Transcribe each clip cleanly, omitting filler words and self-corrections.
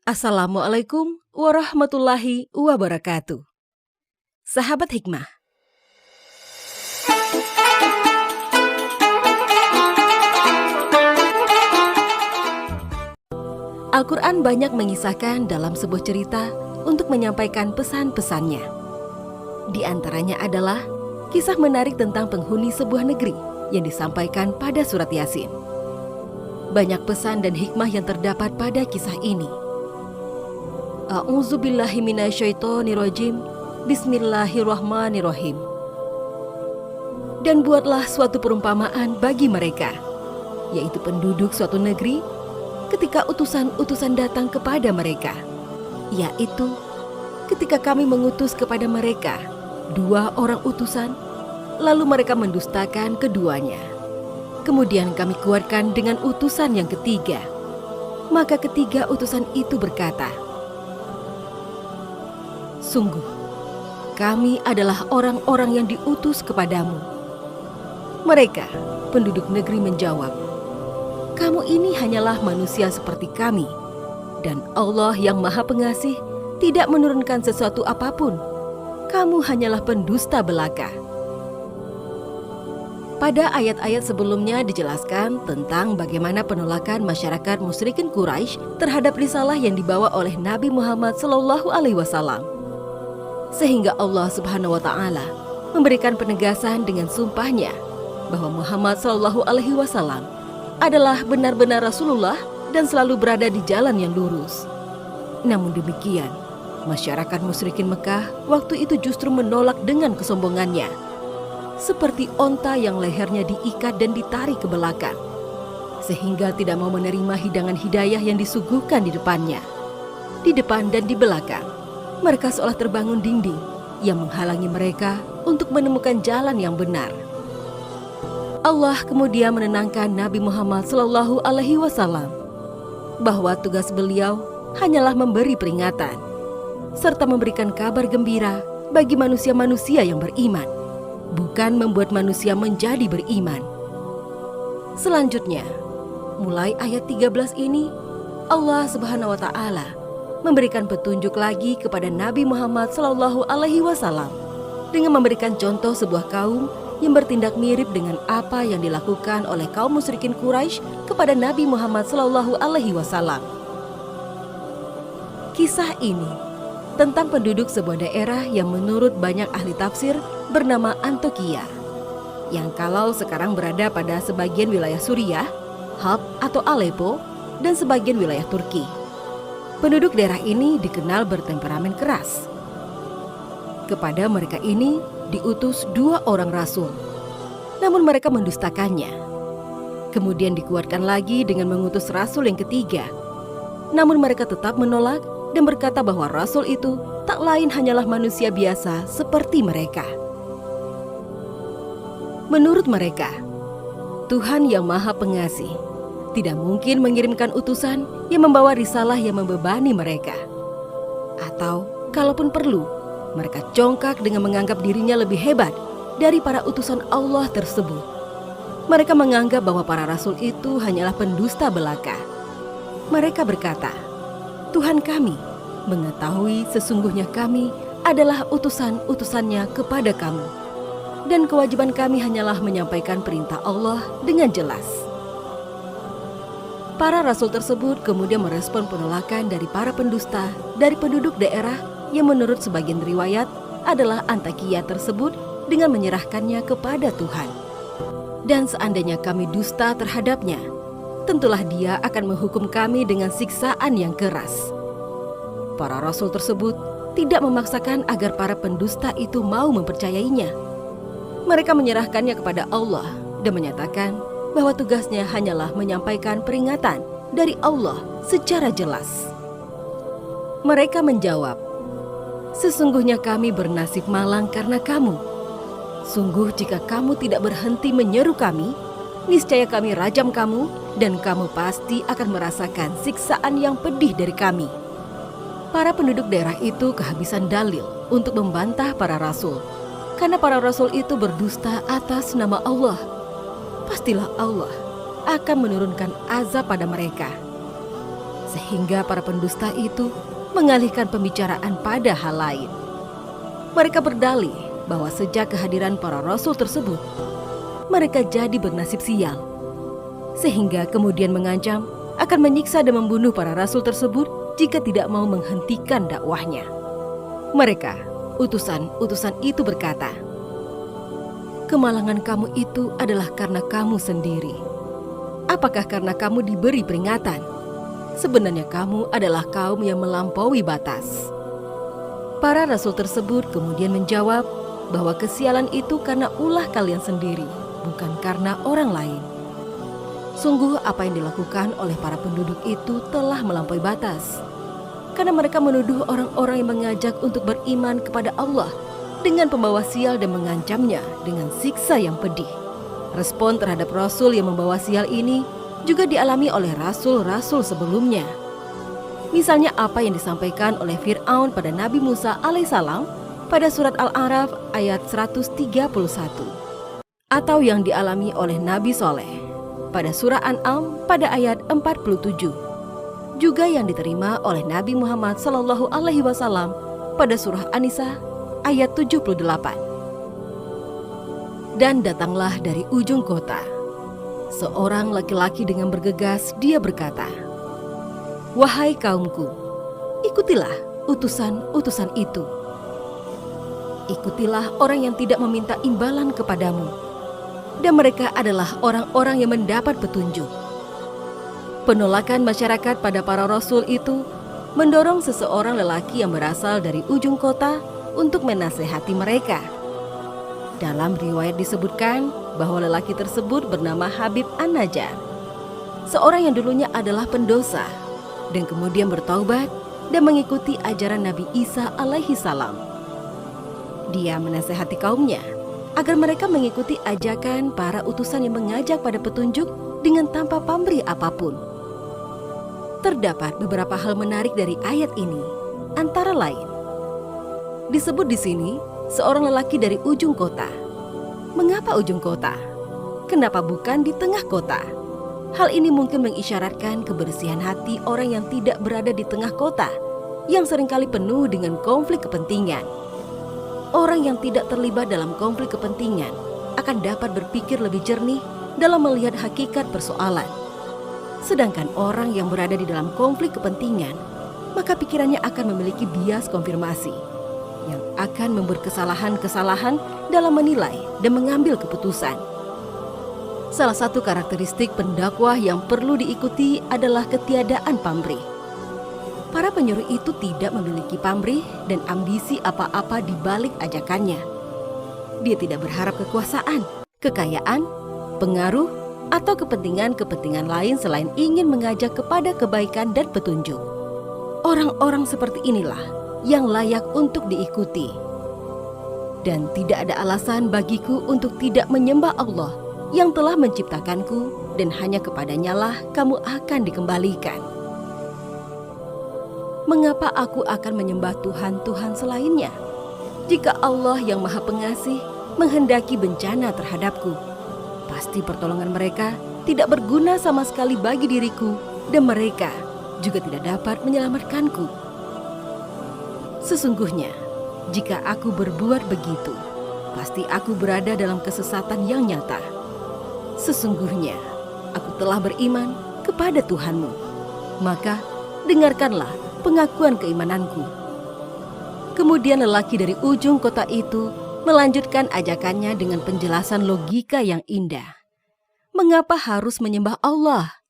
Assalamualaikum warahmatullahi wabarakatuh. Sahabat Hikmah, Al-Quran banyak mengisahkan dalam sebuah cerita untuk menyampaikan pesan-pesannya. Di antaranya adalah kisah menarik tentang penghuni sebuah negeri yang disampaikan pada surat Yasin. Banyak pesan dan hikmah yang terdapat pada kisah ini. A'udzubillahi minasyaitonirrajim. Bismillahirrahmanirrahim. Dan buatlah suatu perumpamaan bagi mereka, yaitu penduduk suatu negeri, ketika utusan-utusan datang kepada mereka, yaitu ketika kami mengutus kepada mereka 2 orang utusan, lalu mereka mendustakan keduanya. Kemudian kami kuatkan dengan utusan yang ketiga. Maka ketiga utusan itu berkata, "Sungguh, kami adalah orang-orang yang diutus kepadamu." Mereka, penduduk negeri, menjawab, "Kamu ini hanyalah manusia seperti kami, dan Allah yang Maha Pengasih tidak menurunkan sesuatu apapun. Kamu hanyalah pendusta belaka." Pada ayat-ayat sebelumnya dijelaskan tentang bagaimana penolakan masyarakat musyrikin Quraisy terhadap risalah yang dibawa oleh Nabi Muhammad SAW. Sehingga Allah Subhanahu wa Ta'ala memberikan penegasan dengan sumpahnya bahwa Muhammad SAW adalah benar-benar Rasulullah dan selalu berada di jalan yang lurus. Namun demikian, masyarakat musyrikin Mekah waktu itu justru menolak dengan kesombongannya, seperti onta yang lehernya diikat dan ditarik ke belakang, sehingga tidak mau menerima hidangan hidayah yang disuguhkan di depannya. Di depan dan di belakang, mereka seolah terbangun dinding yang menghalangi mereka untuk menemukan jalan yang benar. Allah kemudian menenangkan Nabi Muhammad SAW bahwa tugas beliau hanyalah memberi peringatan serta memberikan kabar gembira bagi manusia-manusia yang beriman, bukan membuat manusia menjadi beriman. Selanjutnya, mulai ayat 13 ini, Allah Subhanahu wa Ta'ala memberikan petunjuk lagi kepada Nabi Muhammad SAW dengan memberikan contoh sebuah kaum yang bertindak mirip dengan apa yang dilakukan oleh kaum musyrikin Quraisy kepada Nabi Muhammad SAW. Kisah ini tentang penduduk sebuah daerah yang menurut banyak ahli tafsir bernama Antokia, yang kalau sekarang berada pada sebagian wilayah Suriah, Halb atau Aleppo, dan sebagian wilayah Turki. Penduduk daerah ini dikenal bertemperamen keras. Kepada mereka ini diutus 2 orang rasul, namun mereka mendustakannya. Kemudian dikuatkan lagi dengan mengutus rasul yang ketiga, namun mereka tetap menolak dan berkata bahwa rasul itu tak lain hanyalah manusia biasa seperti mereka. Menurut mereka, Tuhan yang Maha Pengasih tidak mungkin mengirimkan utusan yang membawa risalah yang membebani mereka. Atau kalaupun perlu, mereka congkak dengan menganggap dirinya lebih hebat dari para utusan Allah tersebut. Mereka menganggap bahwa para rasul itu hanyalah pendusta belaka. Mereka berkata, "Tuhan kami mengetahui sesungguhnya kami adalah utusan-utusannya kepada kamu, dan kewajiban kami hanyalah menyampaikan perintah Allah dengan jelas." Para rasul tersebut kemudian merespon penolakan dari para pendusta dari penduduk daerah yang menurut sebagian riwayat adalah Antakia tersebut dengan menyerahkannya kepada Tuhan. Dan seandainya kami dusta terhadapnya, tentulah dia akan menghukum kami dengan siksaan yang keras. Para rasul tersebut tidak memaksakan agar para pendusta itu mau mempercayainya. Mereka menyerahkannya kepada Allah dan menyatakan bahwa tugasnya hanyalah menyampaikan peringatan dari Allah secara jelas. Mereka menjawab, "Sesungguhnya kami bernasib malang karena kamu. Sungguh jika kamu tidak berhenti menyeru kami, niscaya kami rajam kamu dan kamu pasti akan merasakan siksaan yang pedih dari kami." Para penduduk daerah itu kehabisan dalil untuk membantah para rasul, karena para rasul itu berdusta atas nama Allah. Pastilah Allah akan menurunkan azab pada mereka. sehingga para pendusta itu mengalihkan pembicaraan pada hal lain. Mereka berdalih bahwa sejak kehadiran para rasul tersebut, mereka jadi bernasib sial, sehingga kemudian mengancam akan menyiksa dan membunuh para rasul tersebut jika tidak mau menghentikan dakwahnya. Mereka, utusan-utusan itu berkata, "Kemalangan kamu itu adalah karena kamu sendiri. Apakah karena kamu diberi peringatan? Sebenarnya kamu adalah kaum yang melampaui batas." Para rasul tersebut kemudian menjawab bahwa kesialan itu karena ulah kalian sendiri, bukan karena orang lain. Sungguh apa yang dilakukan oleh para penduduk itu telah melampaui batas, karena mereka menuduh orang-orang yang mengajak untuk beriman kepada Allah dengan pembawa sial dan mengancamnya dengan siksa yang pedih. Respon terhadap rasul yang membawa sial ini juga dialami oleh rasul-rasul sebelumnya. Misalnya apa yang disampaikan oleh Fir'aun pada Nabi Musa alaihissalam pada surat Al-A'raf ayat 131, atau yang dialami oleh Nabi Soleh pada surah An'am pada ayat 47, juga yang diterima oleh Nabi Muhammad SAW pada surah An-Nisa ayat 78. Dan datanglah dari ujung kota seorang laki-laki dengan bergegas, dia berkata, "Wahai kaumku, ikutilah utusan-utusan itu. Ikutilah orang yang tidak meminta imbalan kepadamu, dan mereka adalah orang-orang yang mendapat petunjuk." Penolakan masyarakat pada para rasul itu mendorong seseorang lelaki yang berasal dari ujung kota untuk menasehati mereka. Dalam riwayat disebutkan bahwa lelaki tersebut bernama Habib An-Najjar, seorang yang dulunya adalah pendosa dan kemudian bertaubat dan mengikuti ajaran Nabi Isa alaihi salam. Dia menasehati kaumnya agar mereka mengikuti ajakan para utusan yang mengajak pada petunjuk dengan tanpa pamrih apapun. Terdapat beberapa hal menarik dari ayat ini, antara lain disebut di sini seorang lelaki dari ujung kota. Mengapa ujung kota? Kenapa bukan di tengah kota? Hal ini mungkin mengisyaratkan kebersihan hati orang yang tidak berada di tengah kota, yang seringkali penuh dengan konflik kepentingan. Orang yang tidak terlibat dalam konflik kepentingan akan dapat berpikir lebih jernih dalam melihat hakikat persoalan. Sedangkan orang yang berada di dalam konflik kepentingan, maka pikirannya akan memiliki bias konfirmasi yang akan membuat kesalahan-kesalahan dalam menilai dan mengambil keputusan. Salah satu karakteristik pendakwah yang perlu diikuti adalah ketiadaan pamrih. Para penyuruh itu tidak memiliki pamrih dan ambisi apa-apa di balik ajakannya. Dia tidak berharap kekuasaan, kekayaan, pengaruh, atau kepentingan-kepentingan lain selain ingin mengajak kepada kebaikan dan petunjuk. Orang-orang seperti inilah yang layak untuk diikuti. Dan tidak ada alasan bagiku untuk tidak menyembah Allah yang telah menciptakanku, dan hanya kepadanya lah kamu akan dikembalikan. Mengapa aku akan menyembah Tuhan-Tuhan selainnya? Jika Allah yang Maha Pengasih menghendaki bencana terhadapku, pasti pertolongan mereka tidak berguna sama sekali bagi diriku, dan mereka juga tidak dapat menyelamatkanku. Sesungguhnya, jika aku berbuat begitu, pasti aku berada dalam kesesatan yang nyata. Sesungguhnya, aku telah beriman kepada Tuhanmu, maka dengarkanlah pengakuan keimananku. Kemudian lelaki dari ujung kota itu melanjutkan ajakannya dengan penjelasan logika yang indah. Mengapa harus menyembah Allah?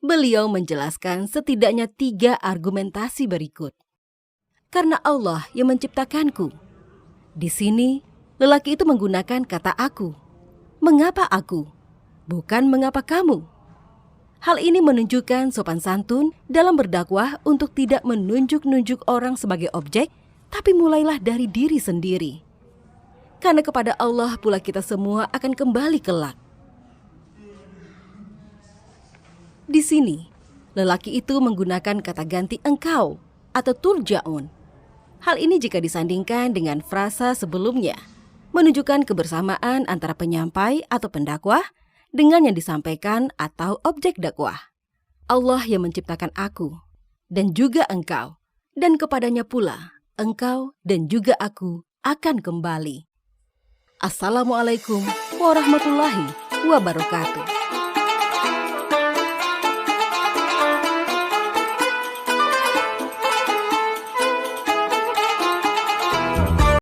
Beliau menjelaskan setidaknya 3 argumentasi berikut. Karena Allah yang menciptakanku. Di sini, lelaki itu menggunakan kata aku. Mengapa aku? Bukan mengapa kamu. Hal ini menunjukkan sopan santun dalam berdakwah untuk tidak menunjuk-nunjuk orang sebagai objek, tapi mulailah dari diri sendiri. Karena kepada Allah pula kita semua akan kembali kelak. Di sini, lelaki itu menggunakan kata ganti engkau atau turja'un. Hal ini jika disandingkan dengan frasa sebelumnya, menunjukkan kebersamaan antara penyampai atau pendakwah dengan yang disampaikan atau objek dakwah. Allah yang menciptakan aku dan juga engkau, dan kepadanya pula engkau dan juga aku akan kembali. Assalamualaikum warahmatullahi wabarakatuh.